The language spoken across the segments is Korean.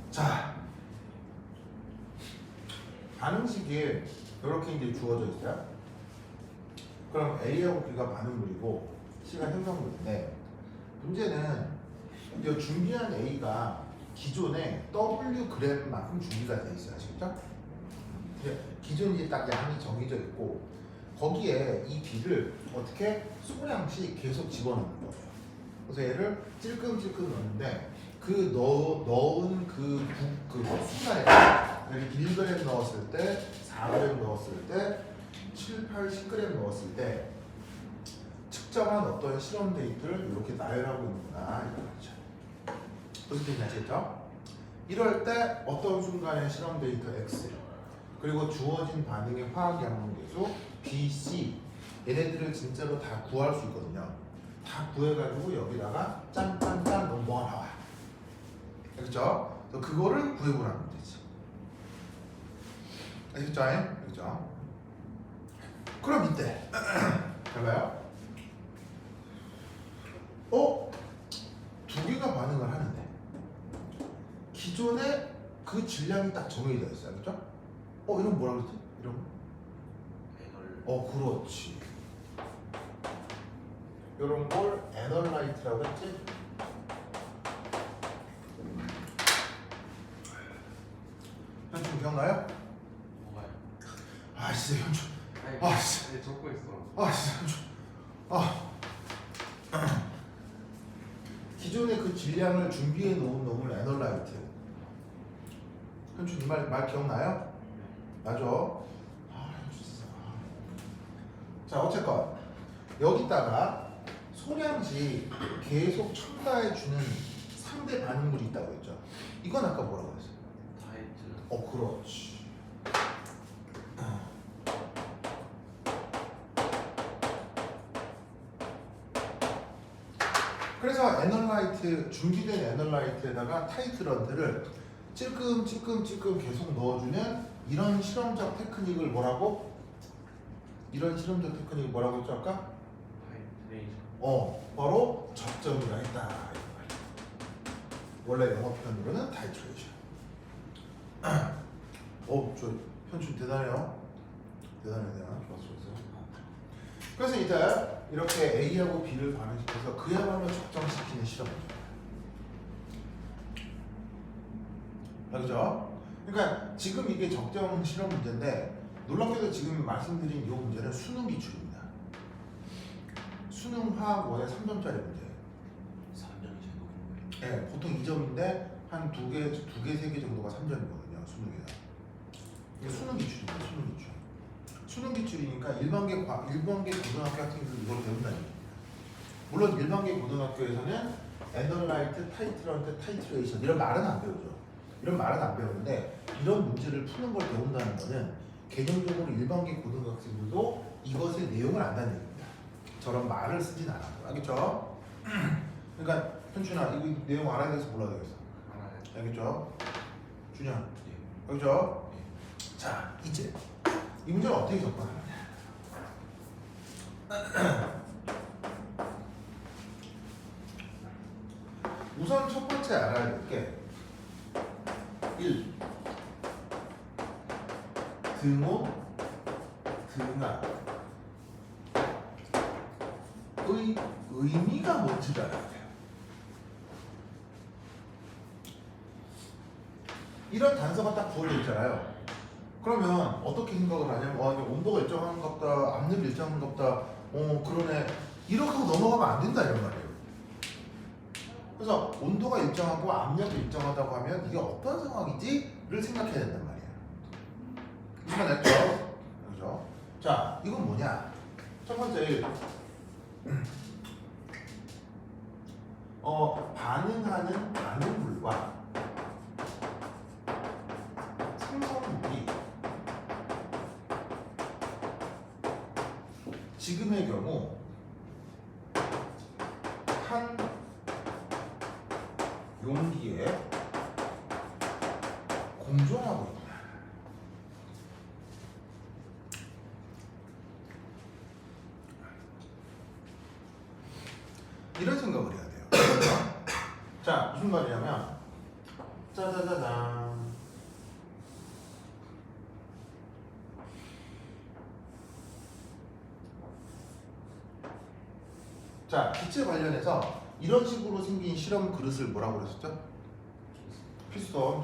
자, 반응식이 이렇게 이제 주어져 있어요. 그럼 A하고 B가 반응물이고 C가 형성물인데, 문제는 이제 준비한 A가 기존에 Wg만큼 준비가 돼 있어요. 아시겠죠? 기존 이제 딱 양이 정해져 있고, 거기에 이 B를 어떻게 소량씩 계속 집어넣는 거예요. 그래서 얘를 찔끔찔끔 넣는데, 그 넣은 그 순간에 1g 넣었을 때, 4g 넣었을 때, 7, 8, 10g 넣었을 때 측정한 어떤 실험 데이터를 이렇게 나열하고 있구나, 이거죠. 무슨 뜻인지 아시겠죠? 이럴 때 어떤 순간에 실험 데이터 X, 그리고 주어진 반응의 화학 양분계수 B, C, 얘네들을 진짜로 다 구할 수 있거든요. 다 구해가지고 여기다가 짠짠짠 넣으면 뭐가 나와. 그렇죠? 그래서 그거를 구해보라는 되지. 아시겠죠? 그렇죠? 그럼 이때 잘 봐요. 두 개가 반응을 하는데 기존에 그 질량이 딱 정해져 있어요. 그렇죠? 이런 뭐라 그랬지? 이런 거? 그렇지. 이런 걸 애널라이트라고 했지? 현충 기억나요? 뭐가요? 진짜 현충. 네, 적고 있어. 진짜 현충. 기존에 그 질량을 준비해 놓은 놈을 애널라이트. 현충 이 말 기억나요? 맞아. 진짜. 자, 어쨌건 여기다가 소량씩 계속 첨가해 주는 상대 반응물이 있다고 했죠. 이건 아까 뭐라고 했어요? 타이틀. 그렇지. 그래서 애널라이트, 준비된 애널라이트에다가 타이트런트를 찔끔찔끔찔끔 계속 넣어주면 이런 실험적 테크닉을 뭐라고? 이런 실험적 테크닉을 뭐라고 했죠 아까? 타이트레이션. 바로 접점이라 했다. 원래 영어 표현으로는 타이트레이션. 저 현준 대단해요. 대단해. 좋았어. 그래서 이제 이렇게 A하고 B를 반응시켜서 그야말로 적정시키는 실험이죠. 그죠? 그러니까 지금 이게 적정 실험 문제인데, 놀랍게도 지금 말씀드린 이 문제는 수능 기출입니다. 수능 화학 원의 3점짜리 문제예요. 3점이 제일 높은 거예요. 네, 보통 2점인데 한 2개, 3개 정도가 3점이거든요. 수능에는. 이게 수능 기출입니다. 수능 기출. 수능 기출이니까 일반계 고등학교 학생들도 이걸 배운다는 얘기입니다. 물론 일반계 고등학교에서는 애널라이트, 타이트런트, 타이트레이션 이런 말은 안 배우죠. 이런 말은 안 배우는데, 이런 문제를 푸는 걸 배운다는 거는 개념적으로 일반계 고등학생들도 이것의 내용을 안다는 얘기입니다. 저런 말을 쓰진 않아요. 알겠죠? 그러니까 현준아, 이거 내용 알아야 돼서 몰라야 되겠어. 알아요. 알겠죠? 준영, 예. 알겠죠? 예. 자, 이제 이 문제를 어떻게 접근하느냐. 우선 첫 번째 알아야 될 게 1. 등호, 등압의 의미가 뭔지를 알아야 돼요. 이런 단서가 딱 부어져 있잖아요. 그러면 어떻게 생각을 하냐면, 온도가 일정한갑다, 압력이 일정한갑다, 그러네, 이렇게 하고 넘어가면 안 된다 이런 말이에요. 그래서 온도가 일정하고 압력이 일정하다고 하면 이게 어떤 상황이지?를 생각해야 된단 말이에요. 이해가 됐죠? 그죠? 자, 이건 뭐냐? 첫 번째, 반응하는 반응물과 생성물이 지금의 경우 한 용기에 공존하고 있다. 무슨 말이냐면 짜자자잔. 자, 기체 관련해서 이런 식으로 생긴 실험 그릇을 뭐라고 그랬었죠? 피스톤.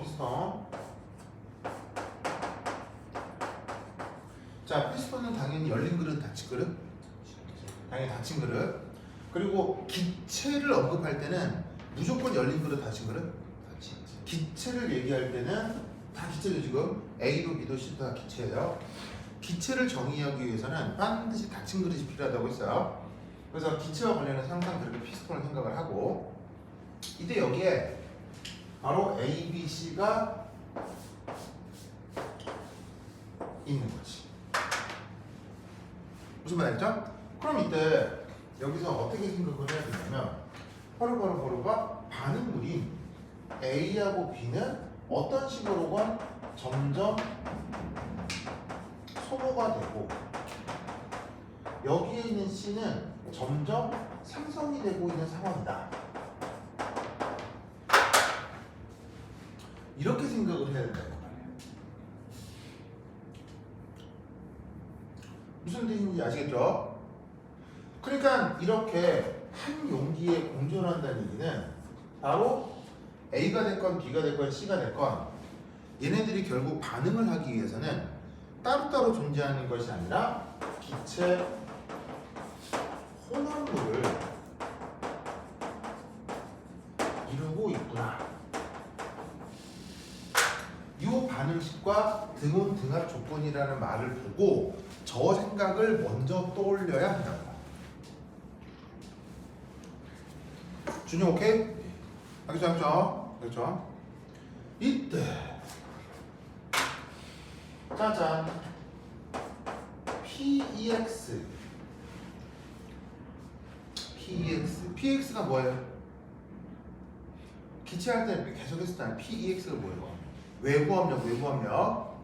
자, 피스톤은 당연히 열린 그릇, 닫힌 그릇? 당연히 닫힌 그릇. 그리고 기체를 언급할 때는 무조건 열린 그릇, 닫힌 그릇? 기체를 얘기할 때는 다 기체죠. 지금 A도 B도 C도 다 기체예요. 기체를 정의하기 위해서는 반드시 닫힌 그릇이 필요하다고 했어요. 그래서 기체와 관련해서 항상 그렇게 피스톤을 생각을 하고, 이때 여기에 바로 A, B, C가 있는 거지. 무슨 말이죠? 그럼 이때 여기서 어떻게 생각을 해야 되냐면 바로가 반응물인 A하고 B는 어떤 식으로건 점점 소모가 되고, 여기에 있는 C는 점점 생성이 되고 있는 상황이다. 이렇게 생각을 해야 된다고 말이에요. 무슨 뜻인지 아시겠죠? 그러니까 이렇게 한 용기에 공존한다는 얘기는 바로 A가 됐건 B가 됐건 C가 됐건 얘네들이 결국 반응을 하기 위해서는 따로따로 존재하는 것이 아니라 기체 혼합물을 이루고 있구나. 이 반응식과 등온 등합 조건이라는 말을 보고 저 생각을 먼저 떠올려야 한다. 준영 오케이? 알겠죠? 그렇죠? 이때 짜잔 PEX가 뭐예요? 기체할 때 계속 했었잖아요. PEX가 뭐예요? 외부 압력.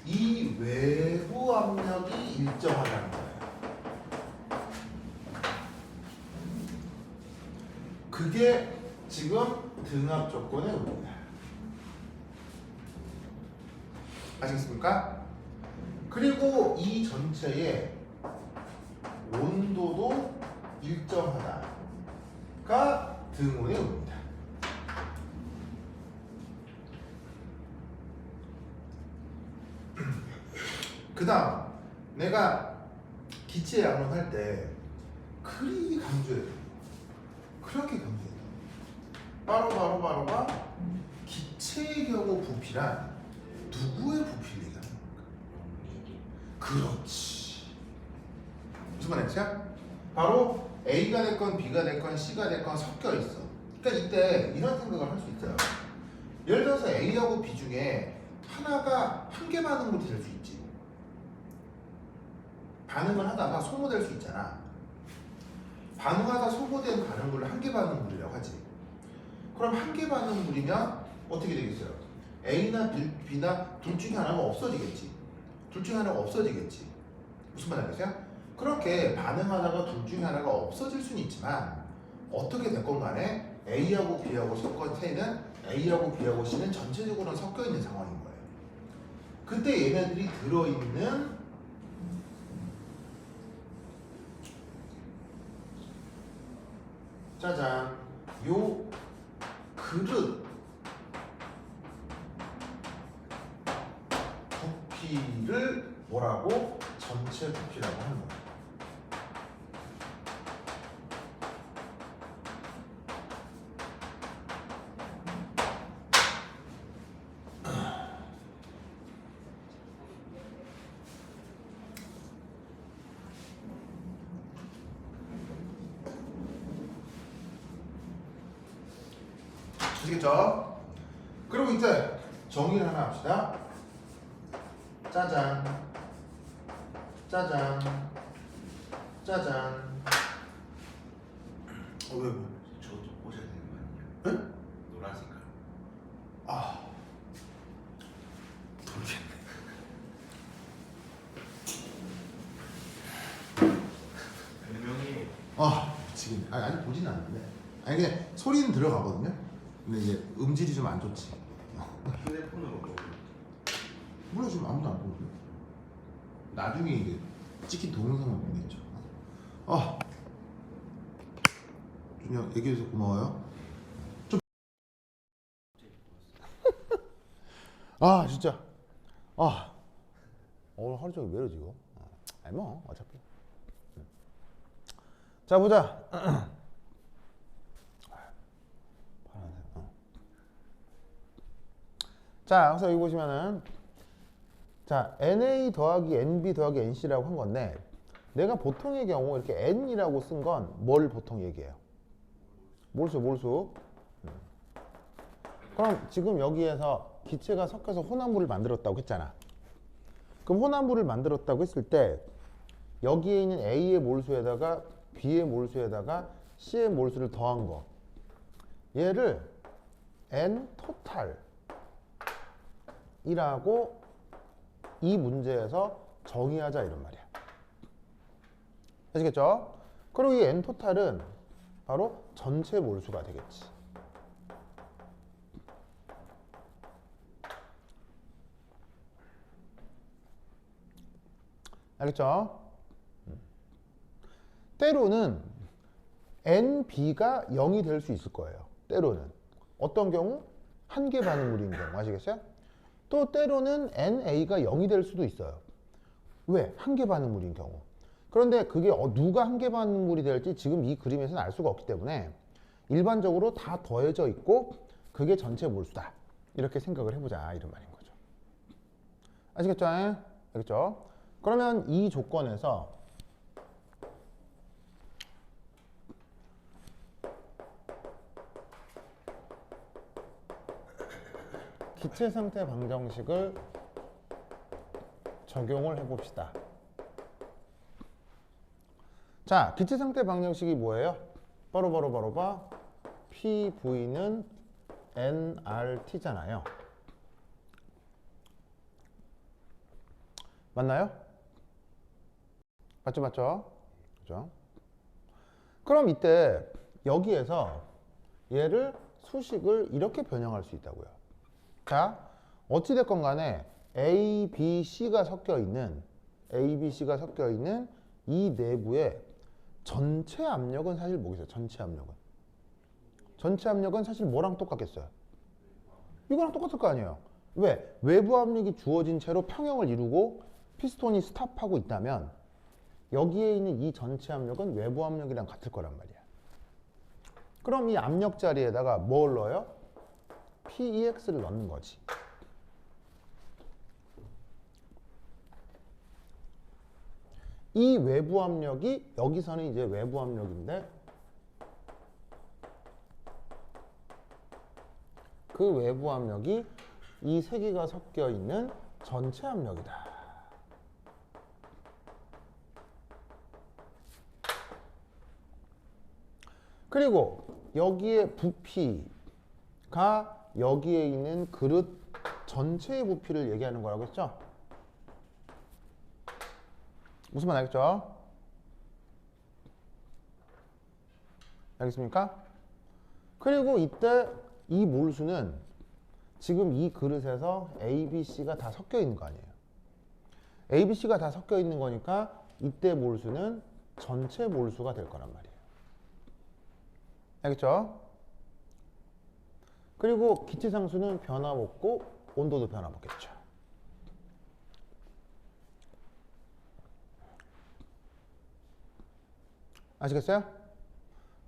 이 외부 압력이 일정하다는 거예요. 그게 지금 등압 조건의 의미입니다. 아시겠습니까? 그리고 이 전체의 온도도 일정하다가 등온의 의미입니다. 그 다음 내가 기체 양론할 때 그리 강조해요. 그렇게 강조해요. 바로가 기체의 경우 부피란 누구의 부피를 얘기하는 겁니까? 그렇지. 무슨 말이죠? 바로 A가 됐건 B가 됐건 C가 됐건 섞여 있어. 그러니까 이때 이런 생각을 할 수 있어요. 예를 들어서 A하고 B 중에 하나가 한계 반응물이 될 수 있지. 반응을 하다가 소모될 수 있잖아. 반응하다 소모된 반응물을 한계 반응물이라고 하지. 그럼 한계 반응물이면 어떻게 되겠어요? A나 B나 둘 중에 하나가 없어지겠지. 무슨 말 알겠어요? 그렇게 반응하다가 둘 중에 하나가 없어질 수는 있지만 어떻게 됐건 간에 A하고 B하고 섞은 K는 A하고 B하고 C는 전체적으로 섞여 있는 상황인 거예요. 그때 얘네들이 들어있는 짜잔 요 그릇 부피를 뭐라고? 전체 부피라고 하는 거예요. 아시겠죠? 그리고 이제 정의를 하나 합시다. 짜잔. 왜? 저도 꽂아야 되는 거 아니에요? 응? 노란 색깔. 아, 모르겠네. 별명이 아, 미치겠네. 아니 보진 않는데. 아니 그냥 소리는 들어가거든요. 근데 이제 음질이 좀 안 좋지. 휴대폰으로 뭐 몰라 지금 아무도 안 보는데. 나중에 이제 찍힌 동영상을 보내죠. 아, 준영 얘기해줘서 고마워요. 좀. 아 진짜. 아 오늘 하루 종일 왜 이러지 이거? 아니 뭐 어차피. 자 보자. 자, 그래서 여기 보시면은 자 NA 더하기 NB 더하기 NC라고 한 건데 내가 보통의 경우 이렇게 N이라고 쓴 건 뭘 보통 얘기해요? 몰수. 그럼 지금 여기에서 기체가 섞여서 혼합물을 만들었다고 했잖아. 그럼 혼합물을 만들었다고 했을 때 여기에 있는 A의 몰수에다가 B의 몰수에다가 C의 몰수를 더한 거 얘를 N 토탈이라고 이 문제에서 정의하자 이런 말이야. 아시겠죠? 그리고 이 N 토탈은 바로 전체 몰수가 되겠지. 알겠죠? 때로는 NB가 0이 될 수 있을 거예요. 때로는. 어떤 경우? 한 개 반응물인 경우. 아시겠어요? 또 때로는 NA가 0이 될 수도 있어요. 왜? 한 개 반응물인 경우. 그런데 그게 누가 한 개 반응물이 될지 지금 이 그림에서는 알 수가 없기 때문에 일반적으로 다 더해져 있고 그게 전체 몰수다. 이렇게 생각을 해보자. 이런 말인 거죠. 아시겠죠? 알겠죠? 그러면 이 조건에서 기체 상태 방정식을 적용을 해봅시다. 자, 기체 상태 방정식이 뭐예요? 바로 PV는 nRT잖아요. 맞나요? 맞죠? 그죠? 그럼 이때 여기에서 얘를 수식을 이렇게 변형할 수 있다고요. 자, 어찌됐건 간에 A, B, C가 섞여 있는 이 내부에 전체 압력은 사실 뭐겠어요? 전체 압력은 사실 뭐랑 똑같겠어요? 이거랑 똑같을 거 아니에요. 왜? 외부 압력이 주어진 채로 평형을 이루고 피스톤이 스탑하고 있다면 여기에 있는 이 전체 압력은 외부 압력이랑 같을 거란 말이야. 그럼 이 압력 자리에다가 뭘 넣어요? PEX를 넣는 거지. 이 외부 압력이 여기서는 이제 외부 압력인데 그 외부 압력이 이 세 개가 섞여 있는 전체 압력이다. 그리고 여기에 부피가 여기에 있는 그릇 전체의 부피를 얘기하는 거라고 했죠? 무슨 말 알겠죠? 알겠습니까? 그리고 이때 이 몰수는 지금 이 그릇에서 A, B, C가 다 섞여 있는 거 아니에요. A, B, C가 다 섞여 있는 거니까 이때 몰수는 전체 몰수가 될 거란 말이에요. 알겠죠? 그리고 기체상수는 변화없고 온도도 변화없겠죠. 아시겠어요?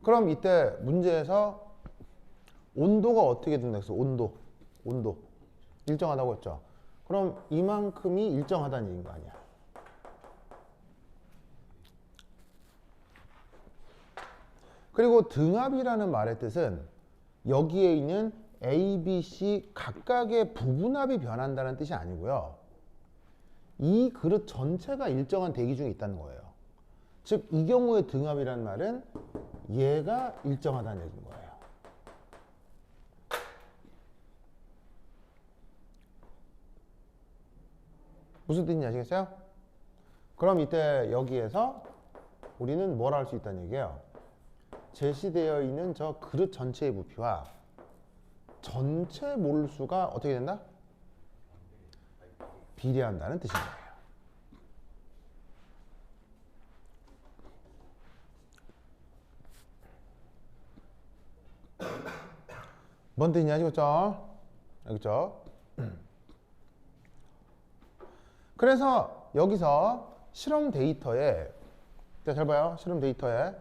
그럼 이때 문제에서 온도가 어떻게 된다 했어? 온도 일정하다고 했죠. 그럼 이만큼이 일정하다는 얘기인 거 아니야. 그리고 등압이라는 말의 뜻은 여기에 있는 A, B, C 각각의 부분압이 변한다는 뜻이 아니고요. 이 그릇 전체가 일정한 대기 중에 있다는 거예요. 즉, 이 경우의 등압이라는 말은 얘가 일정하다는 얘기인 거예요. 무슨 뜻인지 아시겠어요? 그럼 이때 여기에서 우리는 뭘 할 수 있다는 얘기예요? 제시되어 있는 저 그릇 전체의 부피와 전체 몰수가 어떻게 된다? 비례한다는 뜻인 거예요. 뭔 뜻이냐 아시겠죠? 알겠죠? 그래서 여기서 실험 데이터에, 잘 봐요. 실험 데이터에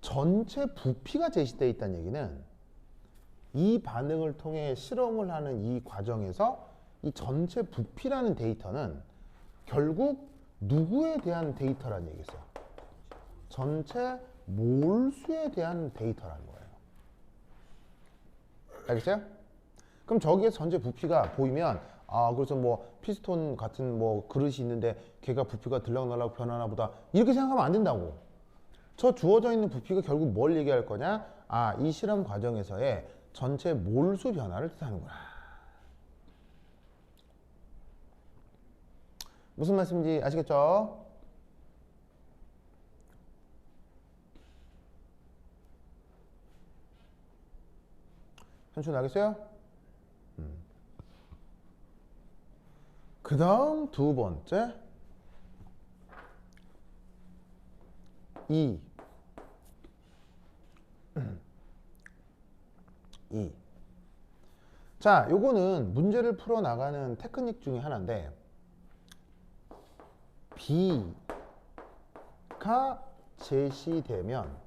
전체 부피가 제시되어 있다는 얘기는 이 반응을 통해 실험을 하는 이 과정에서 이 전체 부피라는 데이터는 결국 누구에 대한 데이터라는 얘기겠어요? 전체 몰수에 대한 데이터라는 거예요. 알겠어요? 그럼 저기에 전체 부피가 보이면 그래서 뭐 피스톤 같은 뭐 그릇이 있는데 걔가 부피가 들락날락 변하나 보다 이렇게 생각하면 안 된다고. 저 주어져 있는 부피가 결국 뭘 얘기할 거냐? 이 실험 과정에서의 전체 몰수 변화를 뜻하는구나. 무슨 말씀인지 아시겠죠? 현준 알겠어요? 그 다음 두 번째 2 자, 요거는 문제를 풀어 나가는 테크닉 중에 하나인데 B가 제시되면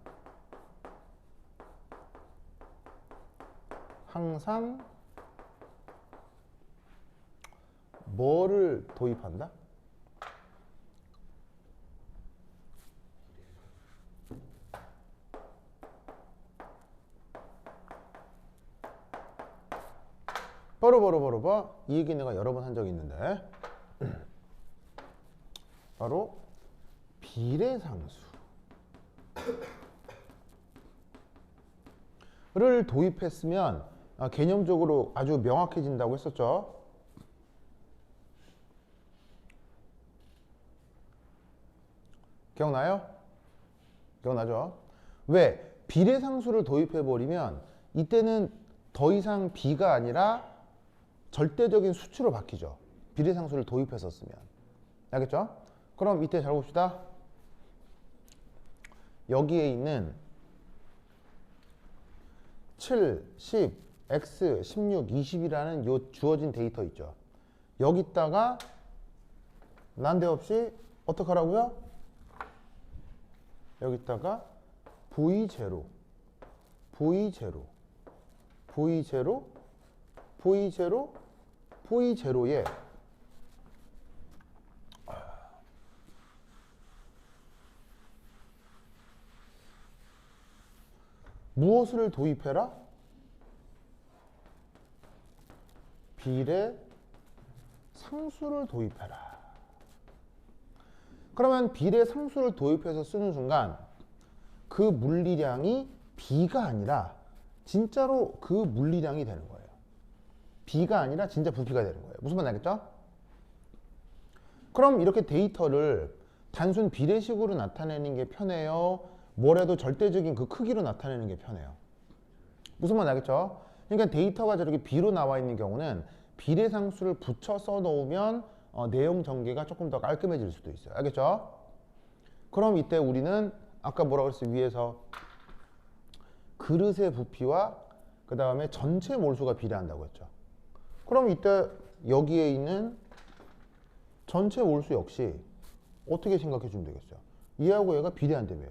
항상 뭐를 도입한다? 바로 이 얘기 내가 여러 번 한 적이 있는데 바로 비례상수를 도입했으면 개념적으로 아주 명확해진다고 했었죠. 기억나요? 기억나죠? 왜? 비례상수를 도입해버리면 이때는 더 이상 B가 아니라 절대적인 수치로 바뀌죠. 비례상수를 도입했었으면. 알겠죠? 그럼 이때 잘 봅시다. 여기에 있는 7, 10, X, 16, 20이라는 요 주어진 데이터 있죠. 여기다가 난데없이 어떻게 하라고요? 여기다가 V0, V0, V0, V0, V0에 무엇을 도입해라? 비례 상수를 도입해라. 그러면 비례 상수를 도입해서 쓰는 순간 그 물리량이 B가 아니라 진짜로 그 물리량이 되는 거예요. B가 아니라 진짜 부피가 되는 거예요. 무슨 말인지 알겠죠? 그럼 이렇게 데이터를 단순 비례식으로 나타내는 게 편해요? 뭐래도 절대적인 그 크기로 나타내는 게 편해요? 무슨 말인지 알겠죠? 그러니까 데이터가 저렇게 B로 나와 있는 경우는 비례상수를 붙여 써놓으면 내용 전개가 조금 더 깔끔해질 수도 있어요. 알겠죠? 그럼 이때 우리는 아까 뭐라고 그랬어요? 위에서 그릇의 부피와 그 다음에 전체 몰수가 비례한다고 했죠. 그럼 이때 여기에 있는 전체 몰수 역시 어떻게 생각해 주면 되겠어요? 얘하고 얘가 비례한다며요.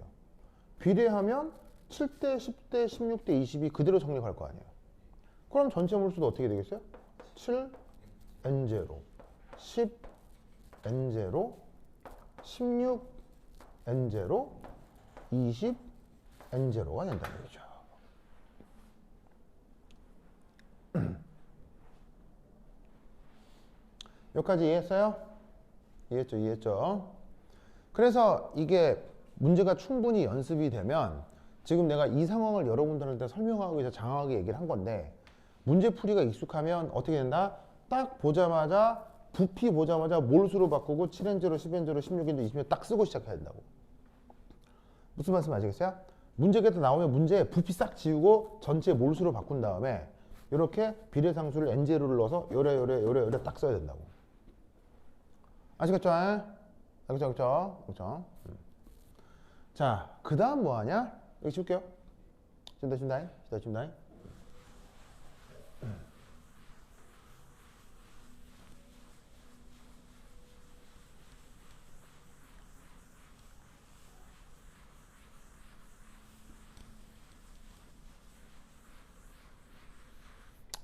비례하면 7대, 10대, 16대, 20이 그대로 성립할 거 아니에요. 그럼 전체 몰수도 어떻게 되겠어요? 7 N0, 10 N0, 16 N0, 20 N0가 된다는 얘기죠. 여기까지 이해했어요? 이해했죠? 그래서 이게 문제가 충분히 연습이 되면 지금 내가 이 상황을 여러분들한테 설명하기 위해서 장황하게 얘기를 한 건데 문제풀이가 익숙하면 어떻게 된다? 딱 보자마자 부피 보자마자 몰수로 바꾸고 7N0, 10N0, 16N0, 20N0 딱 쓰고 시작해야 된다고. 무슨 말씀 아시겠어요? 문제가 나오면 문제 부피 싹 지우고 전체 몰수로 바꾼 다음에 이렇게 비례상수를 n제로를 넣어서 요래 딱 써야 된다고. 아시겠죠? 그렇죠? 자, 그 다음 뭐 하냐? 여기 줄게요. 준다.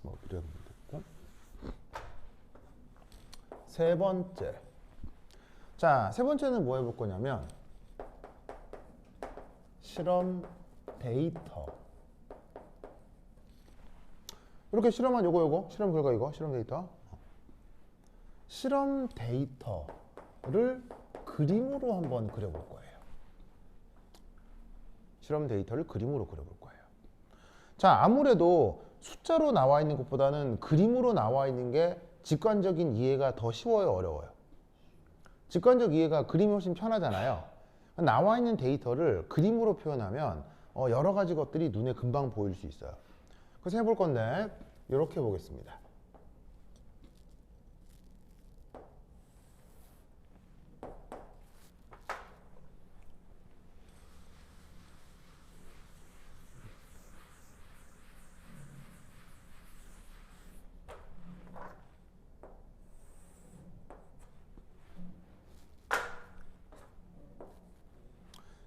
뭐 그려도 됐고. 세 번째. 자, 세 번째는 뭐 해볼 거냐면 실험 데이터. 이렇게 실험한 요거 실험 결과 이거 실험 데이터. 실험 데이터를 그림으로 한번 그려볼 거예요. 실험 데이터를 그림으로 그려볼 거예요. 자, 아무래도 숫자로 나와 있는 것보다는 그림으로 나와 있는 게 직관적인 이해가 더 쉬워요, 어려워요? 직관적 이해가 그림이 훨씬 편하잖아요. 나와 있는 데이터를 그림으로 표현하면 여러 가지 것들이 눈에 금방 보일 수 있어요. 그래서 해볼 건데 이렇게 보겠습니다.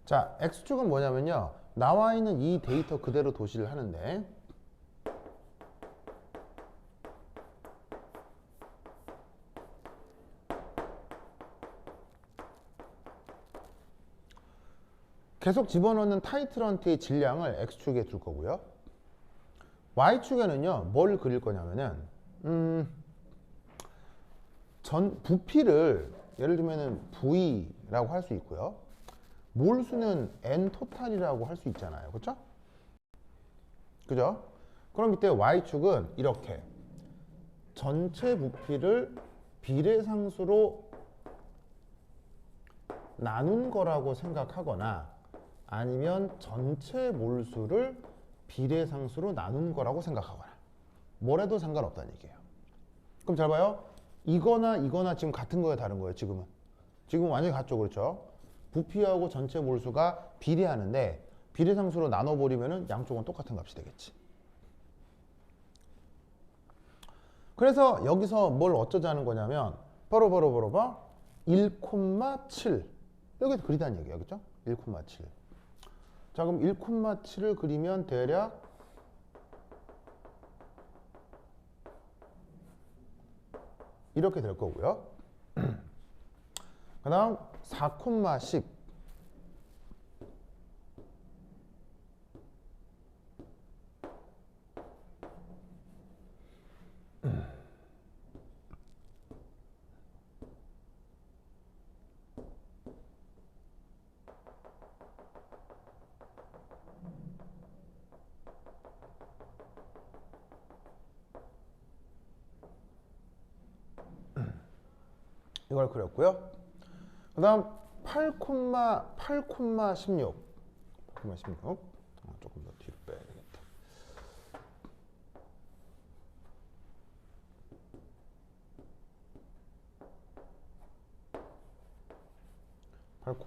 자, X축은 뭐냐면요. 나와 있는 이 데이터 그대로 도시를 하는데 계속 집어넣는 타이틀런트의 질량을 X축에 둘 거고요. Y축에는요. 뭘 그릴 거냐면은 부피를 예를 들면은 V라고 할 수 있고요. 몰수는 N 토탈이라고 할 수 있잖아요. 그렇죠? 그죠? 그럼 이때 Y축은 이렇게 전체 부피를 비례상수로 나눈 거라고 생각하거나 아니면 전체 몰수를 비례상수로 나눈 거라고 생각하거나 뭘 해도 상관없다는 얘기예요. 그럼 잘 봐요. 이거나 지금 같은 거예요, 다른 거예요, 지금은? 지금 완전히 같죠, 그렇죠? 부피하고 전체 몰수가 비례하는데 비례상수로 나눠버리면 양쪽은 똑같은 값이 되겠지. 그래서 여기서 뭘 어쩌자는 거냐면 바로 1,7 여기서 그리다는 얘기예요, 그렇죠? 1,7. 자, 그럼 1,7을 그리면 대략 이렇게 될 거고요. 그 다음 4,10 이걸 그렸고요. 그 다음 8,16 조금 더 뒤로 빼야 되겠다. 8,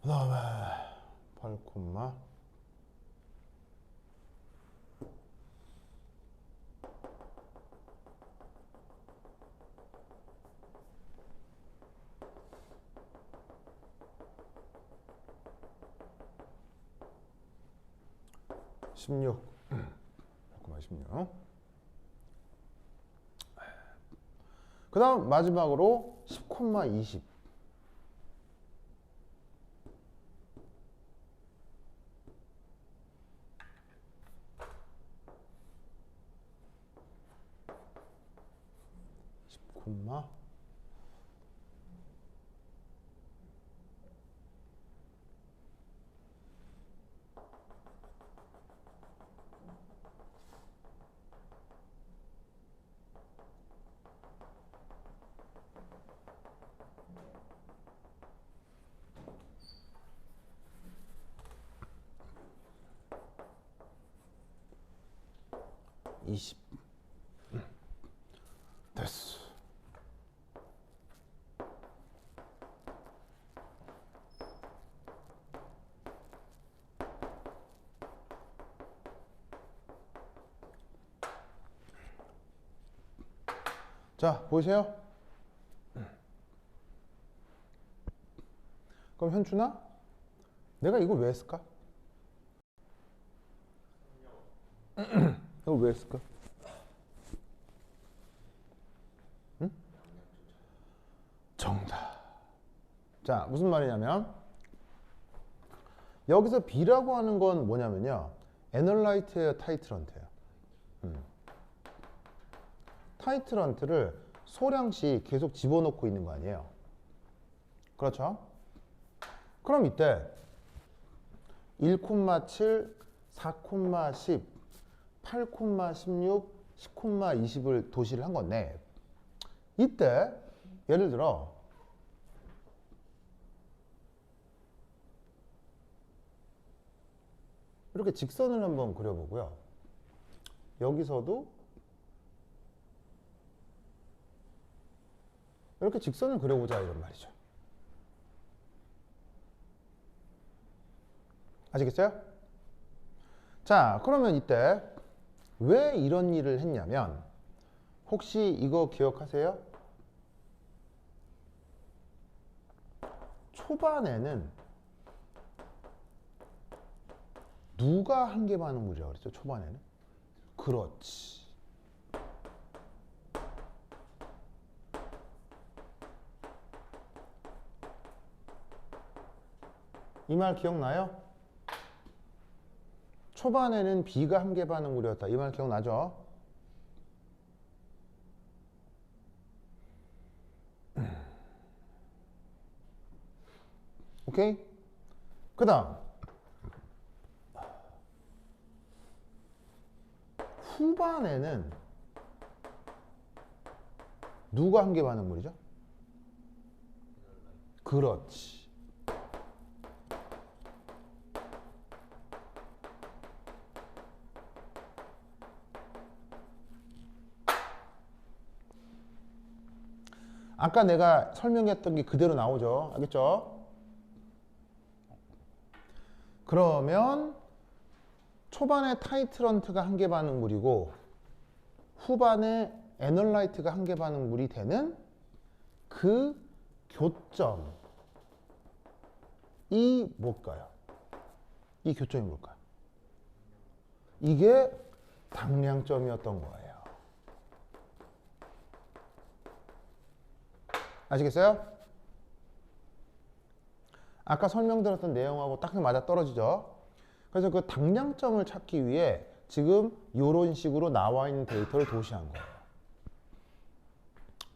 그 다음에 8, 16. 그 다음 마지막으로 10,20 10, 20. 됐어. 자, 보이세요? 그럼 현준아, 내가 이걸 왜 했을까? 이걸 왜 했을까? 응? 정답. 자, 무슨 말이냐면 여기서 B라고 하는 건 뭐냐면요, 애널라이트예요, 타이트런트예요? 타이트런트를 소량씩 계속 집어넣고 있는 거 아니에요? 그렇죠? 그럼 이때 1,7, 4,10, 8,16, 10,20을 도시를 한 건데, 이때 예를 들어 이렇게 직선을 한번 그려보고요. 여기서도 이렇게 직선을 그려보자 이런 말이죠. 아시겠어요? 자, 그러면 이때 왜 이런 일을 했냐면, 혹시 이거 기억하세요? 초반에는 누가 한계 반응물이라고 그랬죠? 초반에는? 그렇지. 이 말 기억나요? 초반에는 B가 한계 반응물이었다. 이 말 기억나죠? 오케이? 그 다음 후반에는 누가 한계 반응물이죠? 그렇지. 아까 내가 설명했던 게 그대로 나오죠. 알겠죠? 그러면 초반에 타이트런트가 한계 반응물이고 후반에 애널라이트가 한계 반응물이 되는 그 교점이 뭘까요? 이 교점이 뭘까요? 이게 당량점이었던 거예요. 아시겠어요? 아까 설명드렸던 내용하고 딱 맞아 떨어지죠? 그래서 그 당량점을 찾기 위해 지금 이런 식으로 나와 있는 데이터를 도시한 거예요.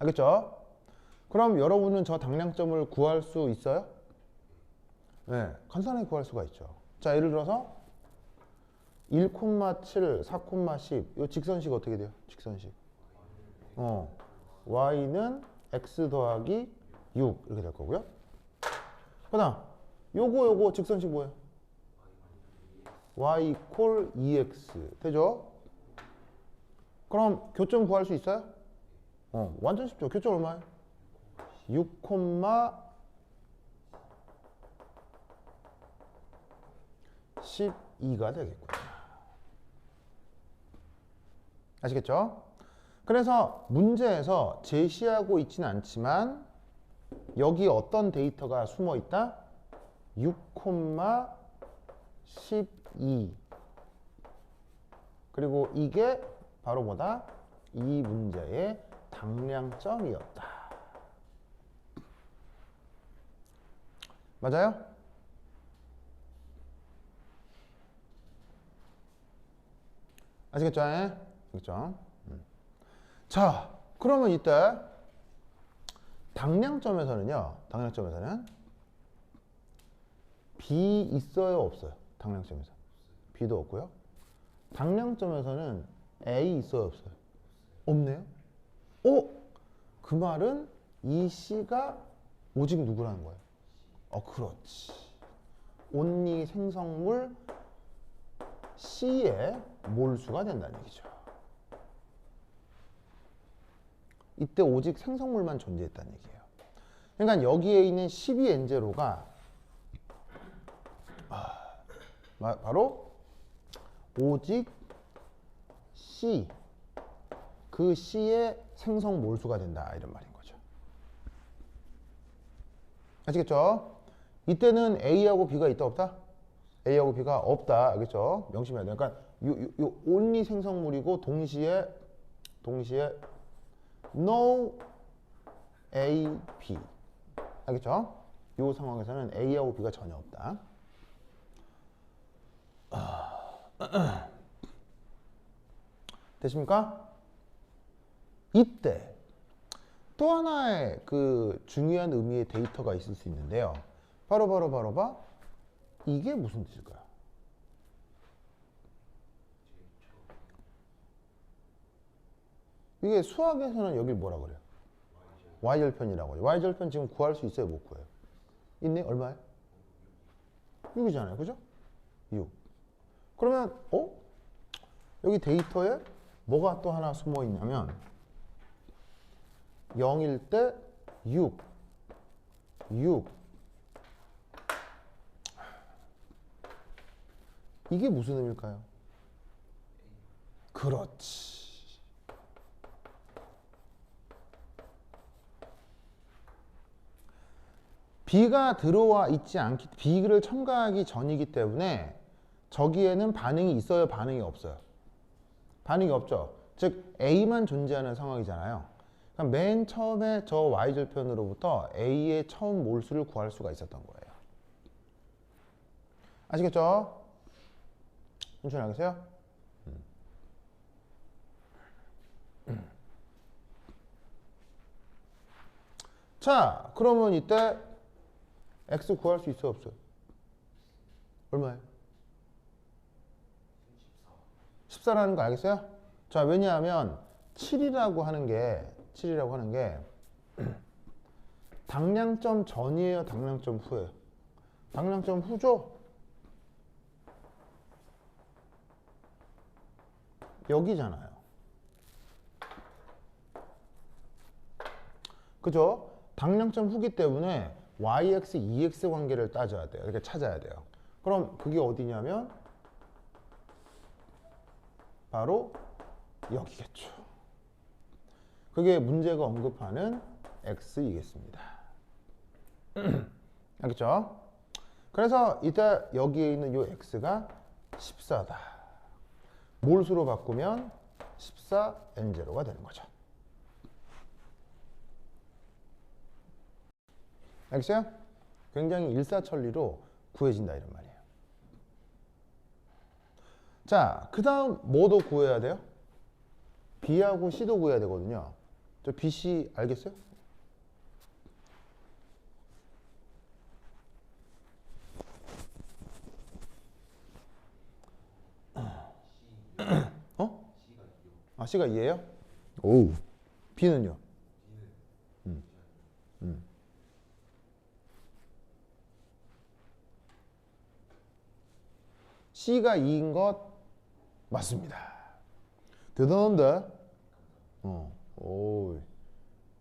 알겠죠? 그럼 여러분은 저 당량점을 구할 수 있어요? 네, 간단하게 구할 수가 있죠. 자, 예를 들어서 1,7, 4,10, 이 직선식 어떻게 돼요? 직선식. y는 x 더하기 6 이렇게 될 거고요. 그 다음 요거 직선식 뭐예요? y equal 2x 되죠? 그럼 교점 구할 수 있어요? 완전 쉽죠. 교점 얼마예요? 6,12가 되겠군요. 아시겠죠? 그래서 문제에서 제시하고 있지는 않지만 여기 어떤 데이터가 숨어 있다? 6,12. 그리고 이게 바로 뭐다? 이 문제의 당량점이었다. 맞아요? 아시겠죠? 아시겠죠? 자, 그러면 이때 당량점에서는 B 있어요, 없어요? 당량점에서 B도 없고요. 당량점에서는 A 있어요, 없어요? 없네요. 그 말은 이 C가 오직 누구라는 거예요? 그렇지. 온리 생성물 C의 몰수가 된다는 얘기죠. 이때 오직 생성물만 존재했다는 얘기예요. 그러니까 여기에 있는 12N제로가 바로 오직 C, 그 C의 생성 몰수가 된다 이런 말인 거죠. 아시겠죠? 이때는 A하고 B가 있다 없다? A하고 B가 없다. 알겠죠? 명심해야 돼요. 그러니까 요 only 생성물이고 동시에 no A, B. 알겠죠? 이 상황에서는 A하고 B가 전혀 없다. 되십니까? 이때 또 하나의 그 중요한 의미의 데이터가 있을 수 있는데요. 바로 이게 무슨 뜻일까요? 이게 수학에서는 여길 뭐라 그래요? Y절편이라고 해요. Y절편 지금 구할 수 있어요? 못 구해요? 있네? 얼마에? 6이잖아요. 그죠? 6. 그러면 여기 데이터에 뭐가 또 하나 숨어 있냐면 0일 때 6. 이게 무슨 의미일까요? 그렇지. B가 들어와 있지 않기, B를 첨가하기 전이기 때문에 저기에는 반응이 있어요, 반응이 없어요? 반응이 없죠. 즉 A만 존재하는 상황이잖아요. 그럼 맨 처음에 저 Y절편으로부터 A의 처음 몰수를 구할 수가 있었던 거예요. 아시겠죠? 천천히 알겠어요? 자, 그러면 이때 X 구할 수 있어요, 없어요? 얼마예요? 14라는 거 알겠어요? 자, 왜냐하면 7이라고 하는 게 당량점 전이에요, 당량점 후예요? 당량점 후죠? 여기잖아요. 그죠? 당량점 후기 때문에 YX, EX 관계를 따져야 돼요. 이렇게 찾아야 돼요. 그럼 그게 어디냐면 바로 여기겠죠. 그게 문제가 언급하는 X이겠습니다. 알겠죠? 그래서 이때 여기에 있는 이 X가 14다. 몰수로 바꾸면 14N0가 되는 거죠. 알겠어요? 굉장히 일사천리로 구해진다 이런 말이에요. 자, 그 다음 뭐도 구해야 돼요? B하고 C도 구해야 되거든요. 저 B, C 알겠어요? 아, C가 2예요? 오. B는요? C가 2인 것 맞습니다. 대단한데? 오.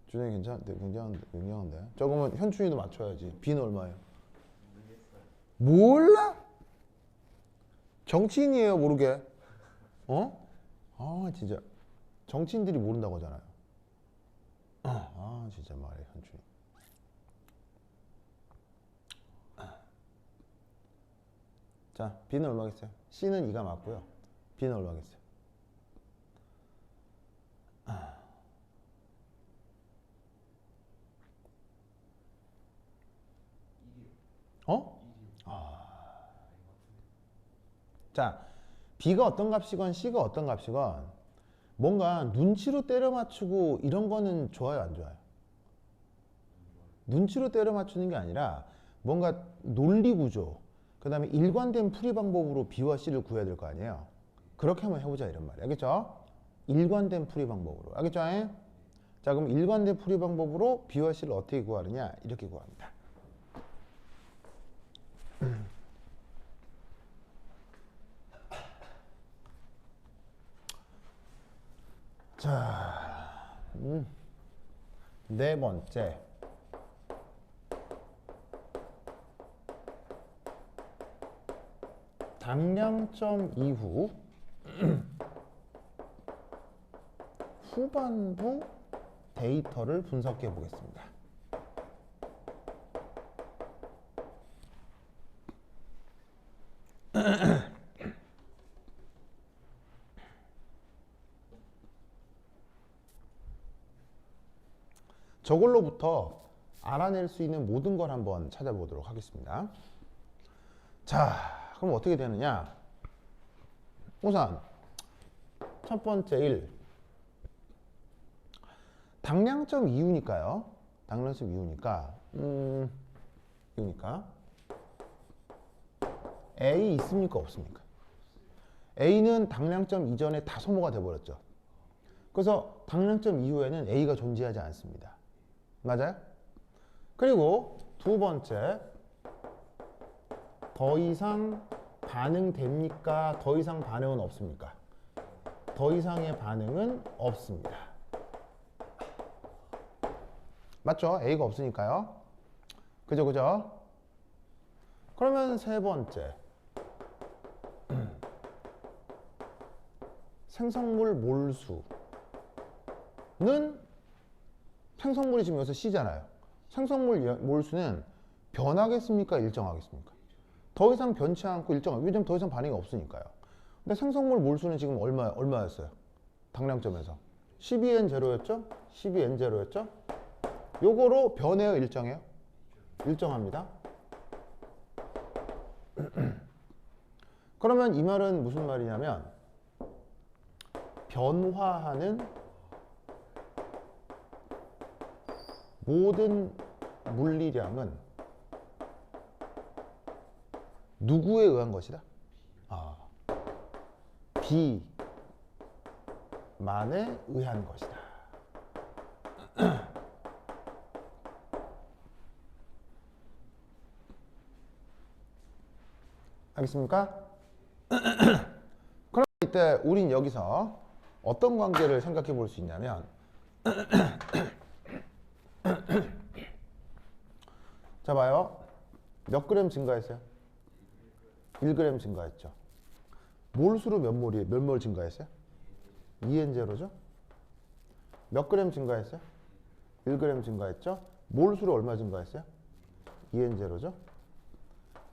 준영이 굉장한데? 저거면 현충이도 맞춰야지. B는 얼마예요? 몰라? 정치인이에요, 모르게. 아, 진짜. 정치인들이 모른다고 하잖아요. 아, 진짜 말해, 현충이. 자, B는 얼마겠어요? C는 2가 맞고요. B는 얼마겠어요? 자, B가 어떤 값이건 C가 어떤 값이건 뭔가 눈치로 때려 맞추고 이런 거는 좋아요, 안 좋아요? 눈치로 때려 맞추는 게 아니라 뭔가 논리 구조, 그 다음에 일관된 풀이 방법으로 B와 C를 구해야 될 거 아니에요? 그렇게 한번 해보자 이런 말이에요. 알겠죠? 일관된 풀이 방법으로. 알겠죠? 자, 그럼 일관된 풀이 방법으로 B와 C를 어떻게 구하느냐? 이렇게 구합니다. 자, 네 번째, 당량점 이후 후반부 데이터를 분석해 보겠습니다. 저걸로부터 알아낼 수 있는 모든 걸 한번 찾아보도록 하겠습니다. 자, 그럼 어떻게 되느냐? 우선 첫 번째 1, 당량점 이유니까요. 당량점 이유니까 A 있습니까 없습니까? A는 당량점 이전에 다 소모가 돼버렸죠. 그래서 당량점 이후에는 A가 존재하지 않습니다. 맞아요? 그리고 두 번째, 더 이상 반응됩니까? 더 이상 반응은 없습니까? 더 이상의 반응은 없습니다. 맞죠? A가 없으니까요. 그죠? 그러면 세 번째, 생성물 몰수는, 생성물이 지금 여기서 C잖아요. 생성물 몰수는 변하겠습니까? 일정하겠습니까? 더 이상 변치 않고 일정하고, 왜냐면 더 이상 반응이 없으니까요. 근데 생성물 몰수는 지금 얼마였어요? 당량점에서 12N0였죠? 12N0였죠? 요거로 변해요, 일정해요? 일정합니다. 그러면 이 말은 무슨 말이냐면, 변화하는 모든 물리량은 누구에 의한 것이다? B만에 의한 것이다. 알겠습니까? 그럼 이때 우린 여기서 어떤 관계를 생각해 볼 수 있냐면, 자 봐요. 몇 그램 증가했어요? 1g 증가했죠. 몰수로 몇 몰 증가했어요? 2N0죠? 몇 그램 증가했어요? 1g 증가했죠? 몰수로 얼마 증가했어요? 2N0죠?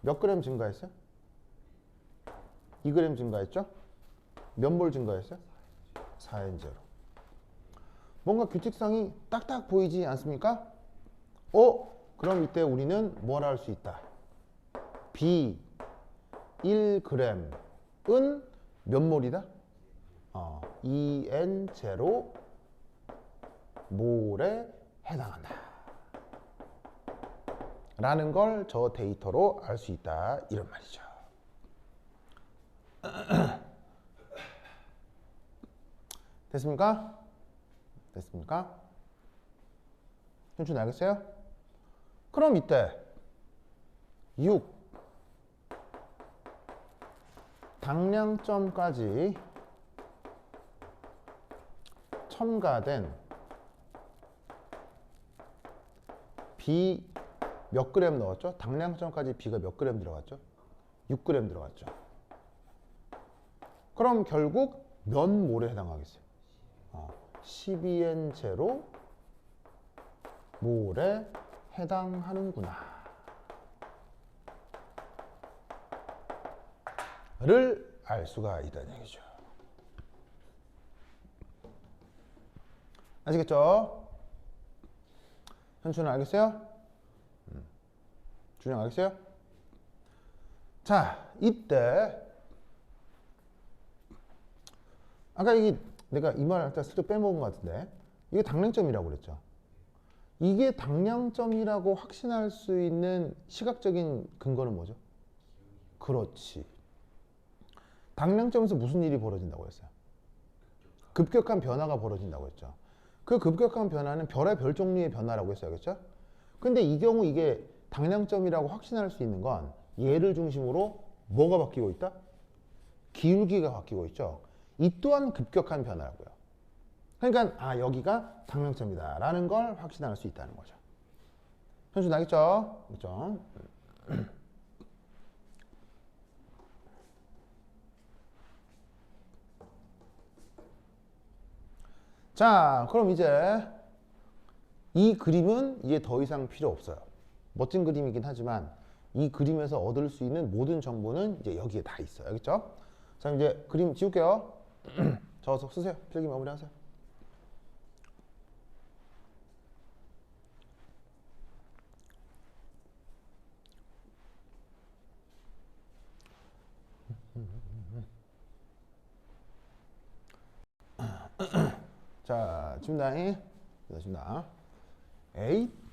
몇 그램 증가했어요? 2g 증가했죠? 몇 몰 증가했어요? 4N0. 뭔가 규칙성이 딱딱 보이지 않습니까? 그럼 이때 우리는 뭘 할 수 있다? B 1g은 몇 몰이다? 2N0 몰에 해당한다 라는 걸 저 데이터로 알 수 있다, 이런 말이죠. 됐습니까? 현준 알겠어요? 그럼 이때 6 당량점까지 첨가된 B 몇 그램 넣었죠? 당량점까지 B가 몇 그램 들어갔죠? 6g 들어갔죠. 그럼 결국 몇 몰에 해당하겠어요? 12N0 몰에 해당하는구나 를 알 수가 있다는 얘기죠. 아시겠죠? 현수는 알겠어요? 준영 알겠어요? 자, 이때 아까 이게 내가 이 말 할 때 슬쩍 빼먹은 것 같은데, 이게 당량점이라고 그랬죠. 이게 당량점이라고 확신할 수 있는 시각적인 근거는 뭐죠? 그렇지. 당량점에서 무슨 일이 벌어진다고 했어요? 급격한 변화가 벌어진다고 했죠. 그 급격한 변화는 별의 별 종류의 변화라고 했어요. 그렇죠? 근데 이 경우 이게 당량점이라고 확신할 수 있는 건 얘를 중심으로 뭐가 바뀌고 있다? 기울기가 바뀌고 있죠. 이 또한 급격한 변화라고요. 그러니까 아 여기가 당량점이다 라는 걸 확신할 수 있다는 거죠. 현수 나겠죠? 그렇죠? 자, 그럼 이제 이 그림은 이제 더 이상 필요 없어요. 멋진 그림이긴 하지만 이 그림에서 얻을 수 있는 모든 정보는 이제 여기에 다 있어요. 알겠죠? 자, 이제 그림 지울게요. 적어서 쓰세요. 필기 마무리하세요. 자, 지금다잉. 지금다. 에잇.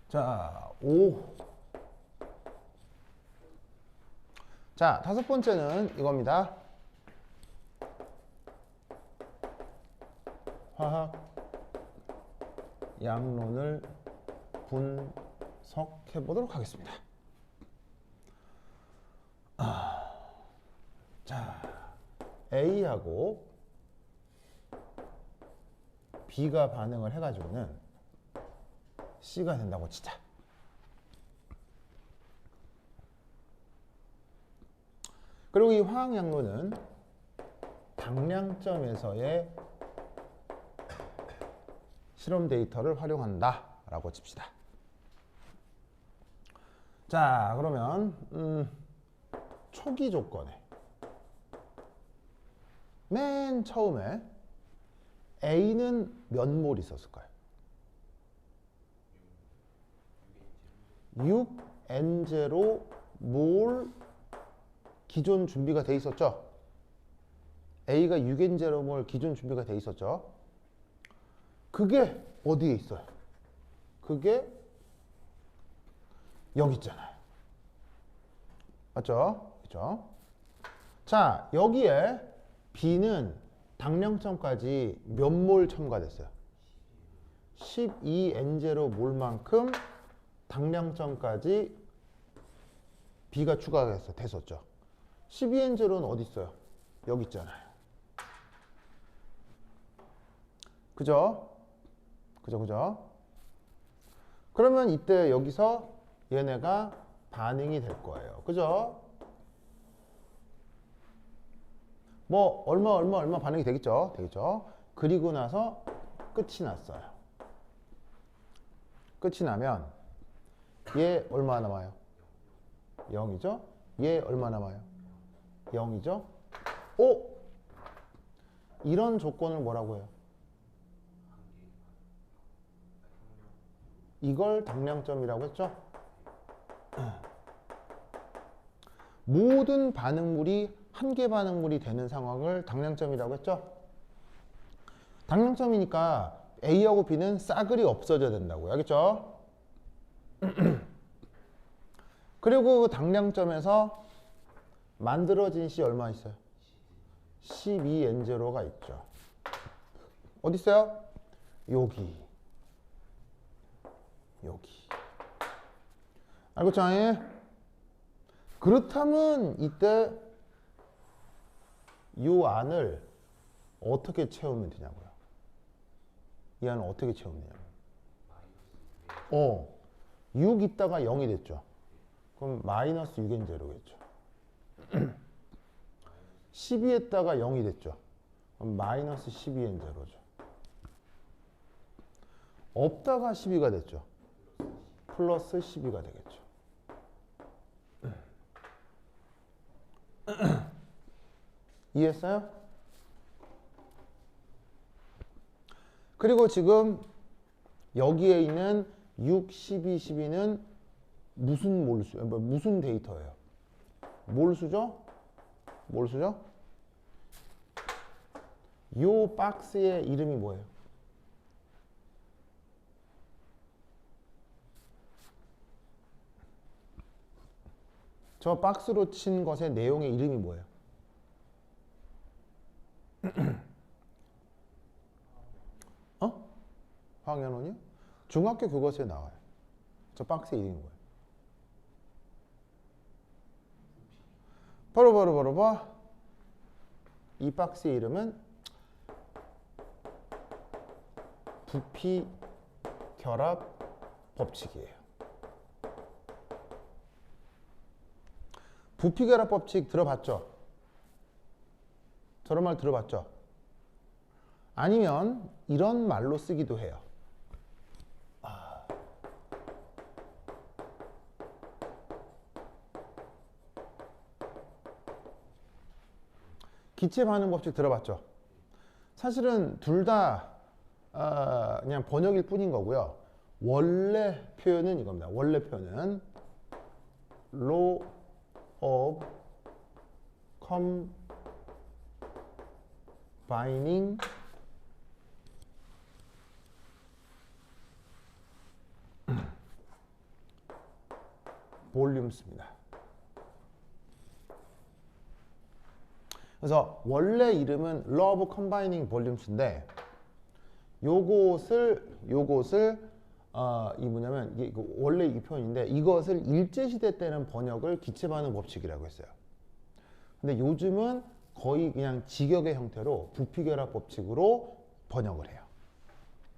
자, 5. 자, 다섯 번째는 이겁니다. 화학 양론을 분석해 보도록 하겠습니다. 자, A하고 B가 반응을 해가지고는 C가 된다고 치자. 그리고 이 화학양론은 당량점에서의 실험 데이터를 활용한다 라고 칩시다. 자, 그러면 초기 조건에 맨 처음에 A는 몇 몰 있었을까요? 6N0 몰 기존 준비가 돼 있었죠? A가 6N0 몰 기존 준비가 돼 있었죠? 그게 어디에 있어요? 그게 여기 있잖아요. 맞죠? 그죠? 자, 여기에 B는 당량점까지 몇 몰 첨가됐어요? 12N0 몰만큼 당량점까지 B가 추가가 됐었죠. 12N0는 어디 있어요? 여기 있잖아요. 그죠? 그죠? 그러면 이때 여기서 얘네가 반응이 될 거예요. 그죠? 뭐 얼마 반응이 되겠죠? 그리고 나서 끝이 났어요. 끝이 나면 얘 얼마 남아요? 0이죠? 얘 얼마 남아요? 0이죠? 오! 이런 조건을 뭐라고 해요? 이걸 당량점이라고 했죠? 모든 반응물이 한 개 반응물이 되는 상황을 당량점이라고 했죠? 당량점이니까 A하고 B는 싸그리 없어져야 된다고요. 알겠죠? 그리고 그 당량점에서 만들어진 C 얼마 있어요? 12N0가 있죠. 어디 있어요? 여기. 알겠죠? 그렇다면 이때 이 안을 어떻게 채우면 되냐고요. 이 안을 어떻게 채우면 되냐고요. 6 있다가 0이 됐죠. 그럼 마이너스 6N0겠죠. 12 했다가 0이 됐죠. 그럼 마이너스 12N0죠. 없다가 12가 됐죠. 플러스 12가 되겠죠. 이해했어요? 그리고 지금 여기에 있는 6, 12, 12는 무슨 몰수, 무슨 데이터예요? 몰수죠? 요 박스의 이름이 뭐예요? 저 박스로 친 것의 내용의 이름이 뭐예요? 어? 황현원이요? 중학교 교과서에 나와요. 저 박스의 이름이 뭐예요? 바로 이 박스의 이름은 부피 결합 법칙이에요. 부피 결합 법칙 들어봤죠? 저런 말 들어봤죠? 아니면 이런 말로 쓰기도 해요. 기체 반응 법칙 들어봤죠? 사실은 둘 다 그냥 번역일 뿐인 거고요. 원래 표현은 이겁니다. 원래 표현은 law of combining volumes입니다. 그래서 원래 이름은 Law of Combining Volumes인데 요것을 이 뭐냐면 이게 원래 이 표현인데 이것을 일제시대 때는 번역을 기체반응 법칙이라고 했어요. 근데 요즘은 거의 그냥 직역의 형태로 부피결합 법칙으로 번역을 해요.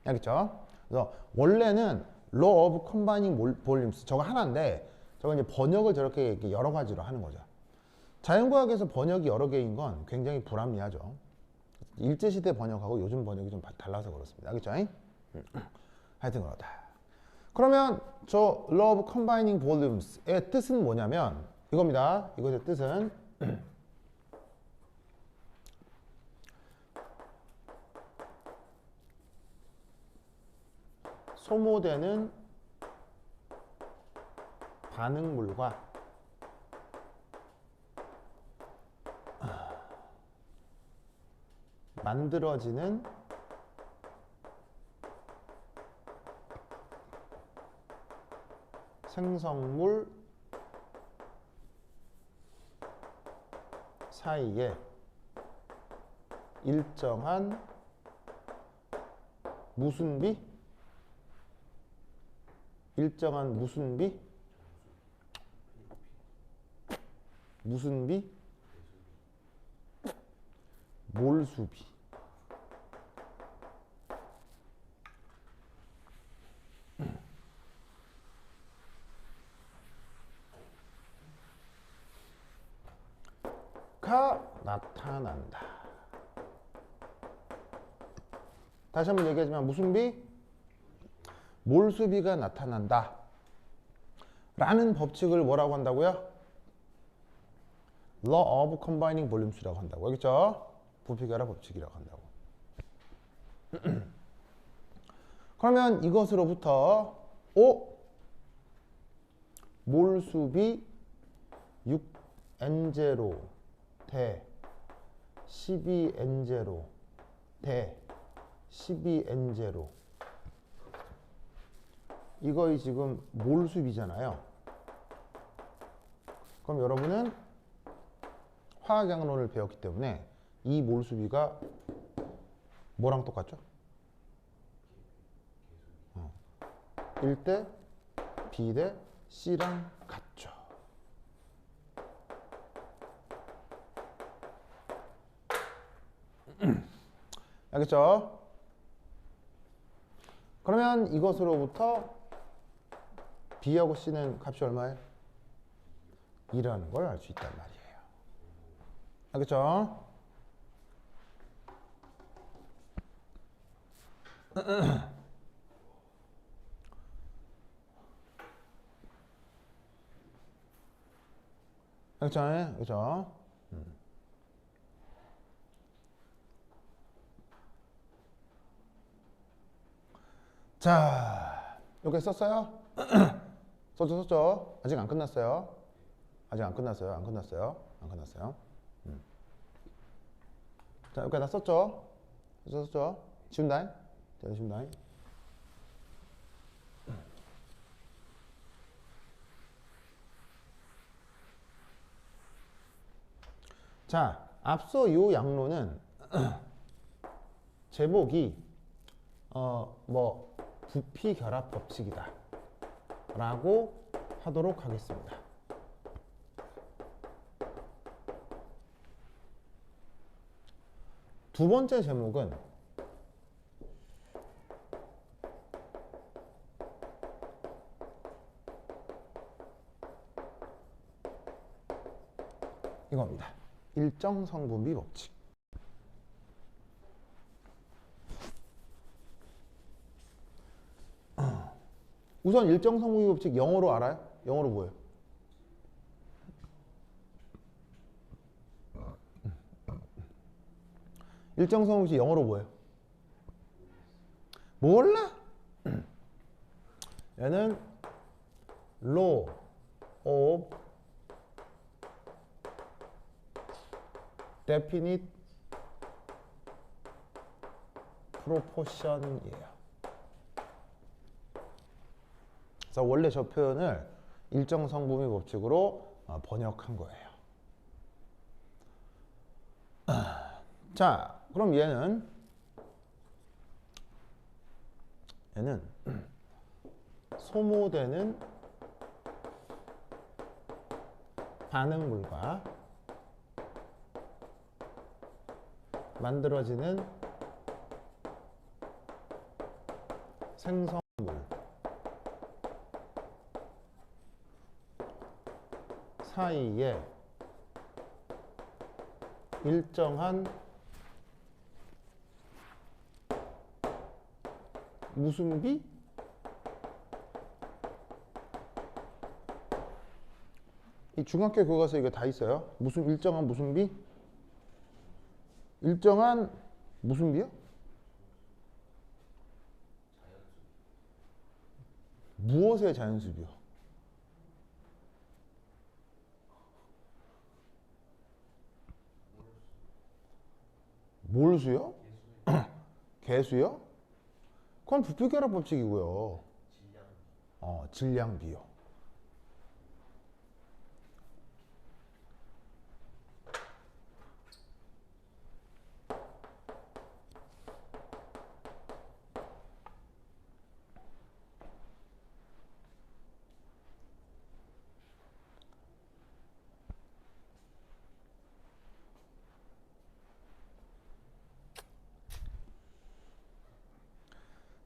알겠죠? 그래서 원래는 Law of Combining Volumes 저거 하나인데 저거 이제 번역을 저렇게 이렇게 여러 가지로 하는 거죠. 자연과학에서 번역이 여러 개인 건 굉장히 불합리하죠. 일제시대 번역하고 요즘 번역이 좀 달라서 그렇습니다. 알겠죠? 하여튼 그렇다. 그러면 저 Law of Combining Volumes의 뜻은 뭐냐면 이겁니다. 이것의 뜻은 소모되는 반응물과 만들어지는 생성물 사이에 일정한 무순비 몰수비 가 나타난다. 다시 한번 얘기하지만 무슨 비? 몰수비가 나타난다 라는 법칙을 뭐라고 한다고요? Law of Combining Volumes라고 한다고. 알겠죠? 부피결합 법칙이라고 한다고. 그러면 이것으로부터 몰수비 6N0 대 12N0 대 12N0 이거이 지금 몰수비잖아요. 그럼 여러분은 화학양론을 배웠기 때문에 이 몰수비가 뭐랑 똑같죠? 1대 B대 C랑 같죠. 알겠죠? 그러면 이것으로부터 B하고 C는 값이 얼마예요? 2라는 걸 알 수 있단 말이에요. 알겠죠? 알겠죠? 알겠죠? 자, 여기 썼어요? 썼죠? 아직 안 끝났어요. 안 끝났어요. 자, 여기까지 다 썼죠? 지운다잉? 지운다잉? 자, 앞서 요 양로는 제목이 뭐 부피 결합 법칙이다 라고 하도록 하겠습니다. 두 번째 제목은 이겁니다. 일정 성분비 법칙. 우선 일정 성분비 법칙 영어로 알아요? 영어로 뭐예요? 일정 성분비 법칙 영어로 뭐예요? 몰라? 얘는 law of definite proportion이에요. 그래서 원래 저 표현을 일정 성분비 법칙으로 번역한 거예요. 자, 그럼 얘는 소모되는 반응물과 만들어지는 생성물 사이에 일정한 무슨 비? 이 중학교 교과서에 이거 다 있어요. 무슨 일정한 무슨 비? 일정한 무슨 비요? 무엇의 자연수비요? 몰수요? 개수요? 그건 부피결합 법칙이고요. 질량비요.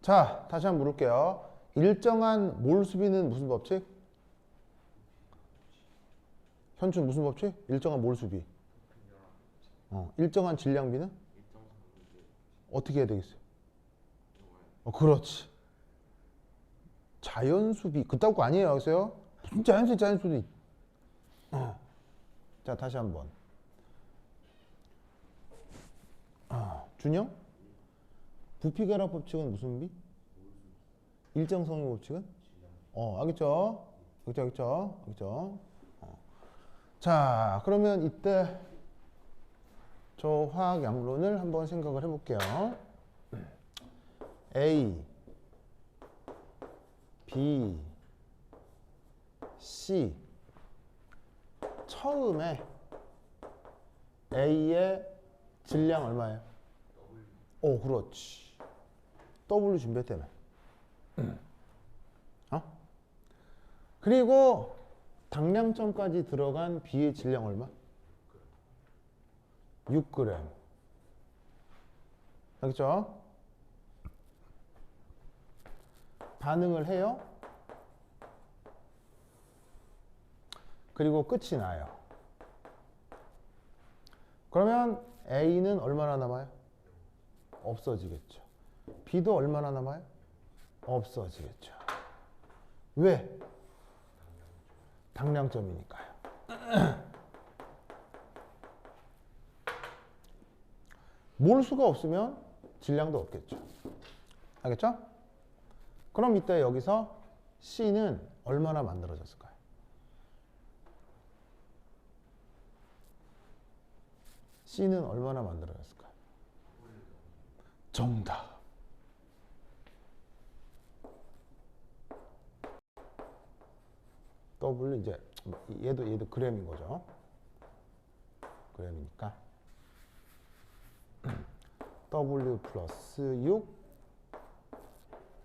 자, 다시 한번 물을게요. 일정한 몰수비는 무슨 법칙? 현준 무슨 법칙? 일정한 몰수비. 일정한 질량비는? 어떻게 해야 되겠어요? 그렇지. 자연수비. 그따구 거 아니에요. 알겠어요? 무슨 자연수비. 자, 다시 한번. 준영? 부피결합 법칙은 무슨 비? 일정성의 법칙은? 알겠죠? 알겠죠? 자, 그러면 이때 저 화학 양론을 한번 생각을 해볼게요. A, B, C. 처음에 A의 질량 얼마예요? 그렇지. W 준비했다며. 그리고 당량점까지 들어간 B의 질량 얼마? 6g. 알겠죠? 반응을 해요. 그리고 끝이 나요. 그러면 A는 얼마나 남아요? 없어지겠죠. B도 얼마나 남아요? 없어지겠죠. 왜? 당량점이니까요. 몰수가 없으면 질량도 없겠죠. 알겠죠? 그럼 이때 여기서 C는 얼마나 만들어졌을까요? C는 얼마나 만들어졌을까요? 정답. W 이제 얘도 g인 거죠. g. g이니까 W 플러스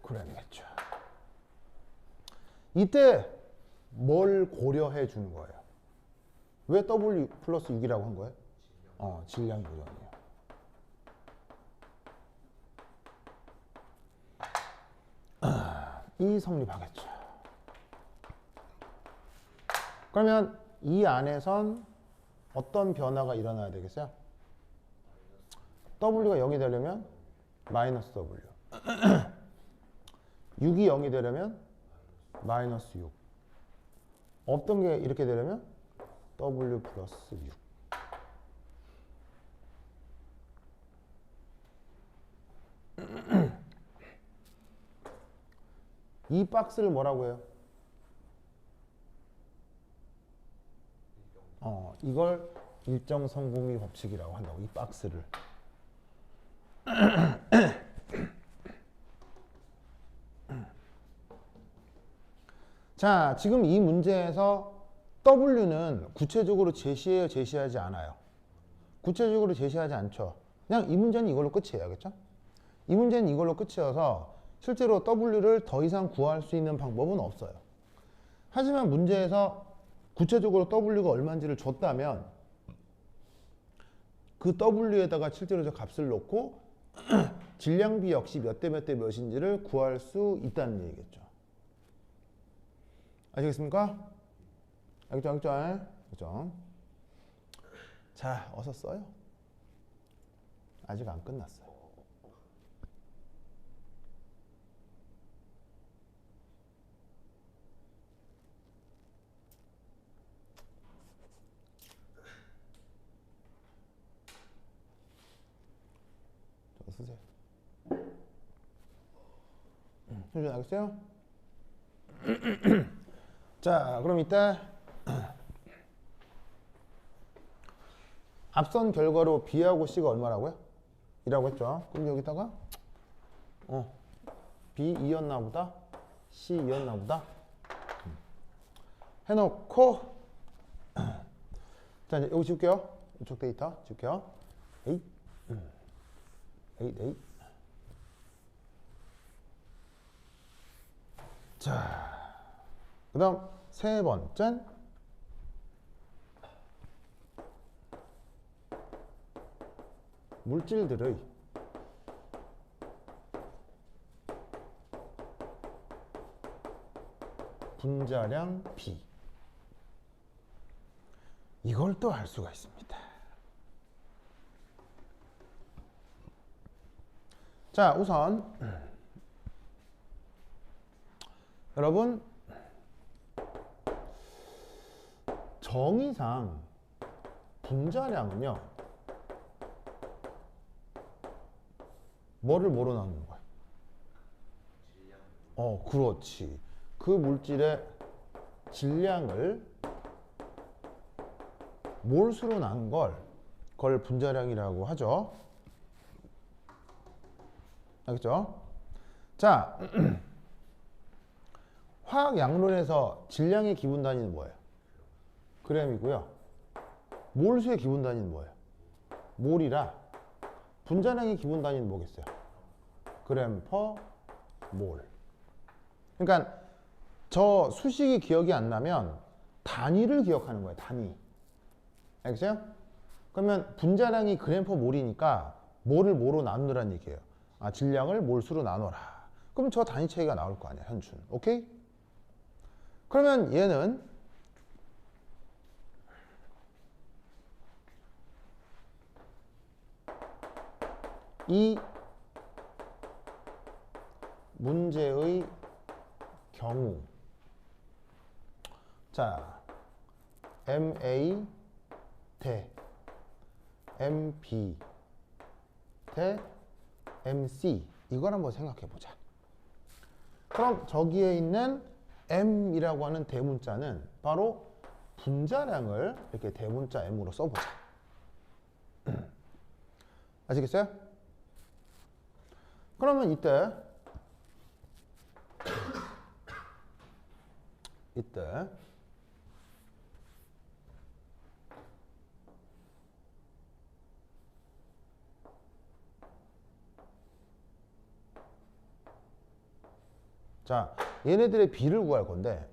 6g이겠죠. 이때 뭘 고려해 주는 거예요? 왜 W 플러스 6이라고 한 거예요? 질량 보정이에요. 이 성립하겠죠. 그러면 이 안에선 어떤 변화가 일어나야 되겠어요? W가 0이 되려면 마이너스 W 6이 0이 되려면 마이너스 6 없던 게 이렇게 되려면 W 플러스 6 이 박스를 뭐라고 해요? 이걸 일정 성분비 법칙이라고 한다고. 이 박스를. 자, 지금 이 문제에서 W는 구체적으로 제시해요, 제시하지 않아요? 구체적으로 제시하지 않죠. 그냥 이 문제는 이걸로 끝이에요. 그렇죠? 이 문제는 이걸로 끝이어서 실제로 W를 더 이상 구할 수 있는 방법은 없어요. 하지만 문제에서 구체적으로 W가 얼마인지를 줬다면 그 W에다가 실제로 저 값을 넣고 질량비 역시 몇 대 몇 대 몇인지를 구할 수 있다는 얘기겠죠. 아시겠습니까? 알겠죠? 알겠죠? 그죠? 자, 어서 써요. 아직 안 끝났어요. 쓰세요. 효준 알겠어요? 자, 그럼 이때 앞선 결과로 B하고 C가 얼마라고요? 2라고 했죠. 그럼 여기다가 B 2였나 보다, C 2였나 보다 해놓고 자, 이제 여기 지울게요. 이쪽 데이터 지울게요. 에잇. 자, 그 다음 세 번째 물질들의 분자량 B 이걸 또 알 수가 있습니다. 자, 우선 여러분 정의상 분자량은요 뭐를 뭐로 나누는 거야? 그렇지. 그 물질의 질량을 몰수로 나눈 그걸 분자량이라고 하죠. 알겠죠? 자, 화학 양론에서 질량의 기본 단위는 뭐예요? 그램이고요. 몰수의 기본 단위는 뭐예요? 몰이라 분자량의 기본 단위는 뭐겠어요? 그램 퍼 몰. 그러니까 저 수식이 기억이 안 나면 단위를 기억하는 거예요. 단위. 알겠어요? 그러면 분자량이 그램 퍼 몰이니까 몰을 뭐로 나누라는 얘기예요. 질량을 몰수로 나눠라. 그럼 저 단위 차이가 나올 거 아니야, 현준. 오케이? 그러면 얘는 이 문제의 경우 자, MA 대 MB 대 MC 이걸 한번 생각해 보자. 그럼 저기에 있는 M이라고 하는 대문자는 바로 분자량을 이렇게 대문자 M으로 써보자. 아시겠어요? 그러면 이때 자, 얘네들의 비를 구할 건데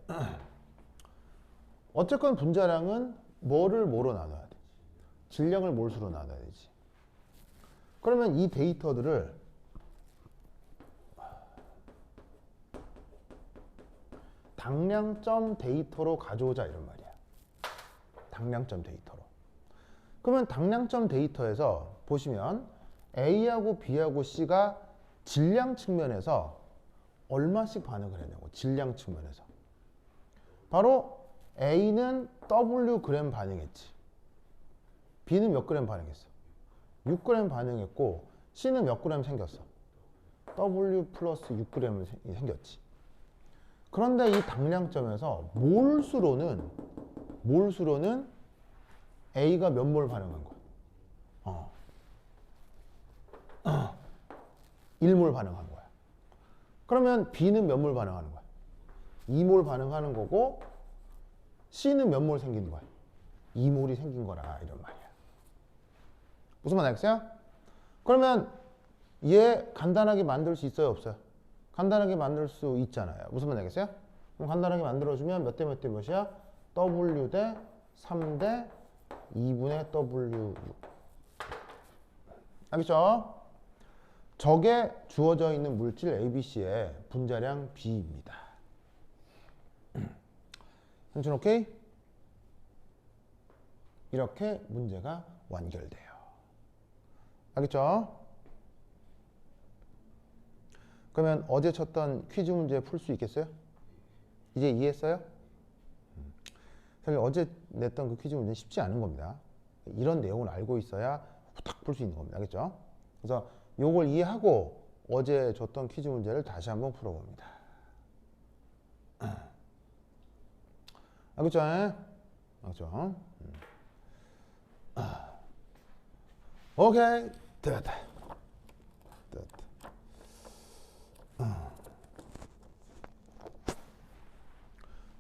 어쨌건 분자량은 뭐를 뭐로 나눠야 돼? 질량을 몰수로 나눠야 되지. 그러면 이 데이터들을 당량점 데이터로 가져오자 이런 말이야. 당량점 데이터로. 그러면 당량점 데이터에서 보시면 A하고 B하고 C가 질량 측면에서 얼마씩 반응을 했냐고. 질량 측면에서. 바로 A는 W g 반응했지. B는 몇 g 반응했어? 6g 반응했고 C는 몇 g 생겼어? W 플러스 6g이 생겼지. 그런데 이 당량점에서 몰수로는 A가 몇 몰 반응한 거야? 1몰 반응한 거야. 그러면 B는 몇 몰 반응하는 거야? 2몰 반응하는 거고 C는 몇 몰 생기는 거야? 2몰이 생긴 거라 이런 말이야. 무슨 말 알겠어요? 그러면 얘 간단하게 만들 수 있어요? 없어요? 간단하게 만들 수 있잖아요. 무슨 말 알겠어요? 그럼 간단하게 만들어주면 몇 대 몇 대 몇이야? W 대 3 대 2분의 W. 알겠죠? 저게 주어져 있는 물질 ABC의 분자량 B입니다. 현준 오케이? 이렇게 문제가 완결돼요. 알겠죠? 그러면 어제 쳤던 퀴즈 문제 풀 수 있겠어요? 이제 이해했어요? 사실 어제 냈던 그 퀴즈 문제는 쉽지 않은 겁니다. 이런 내용을 알고 있어야 딱 풀 수 있는 겁니다. 알겠죠? 그래서 요걸 이해하고 어제 줬던 퀴즈 문제를 다시 한번 풀어봅니다. 알겠죠? 알겠죠? 오케이. 됐다.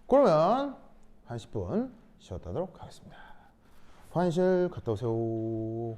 그러면 한 10분 쉬었다 하도록 하겠습니다. 화장실 갔다 오세요.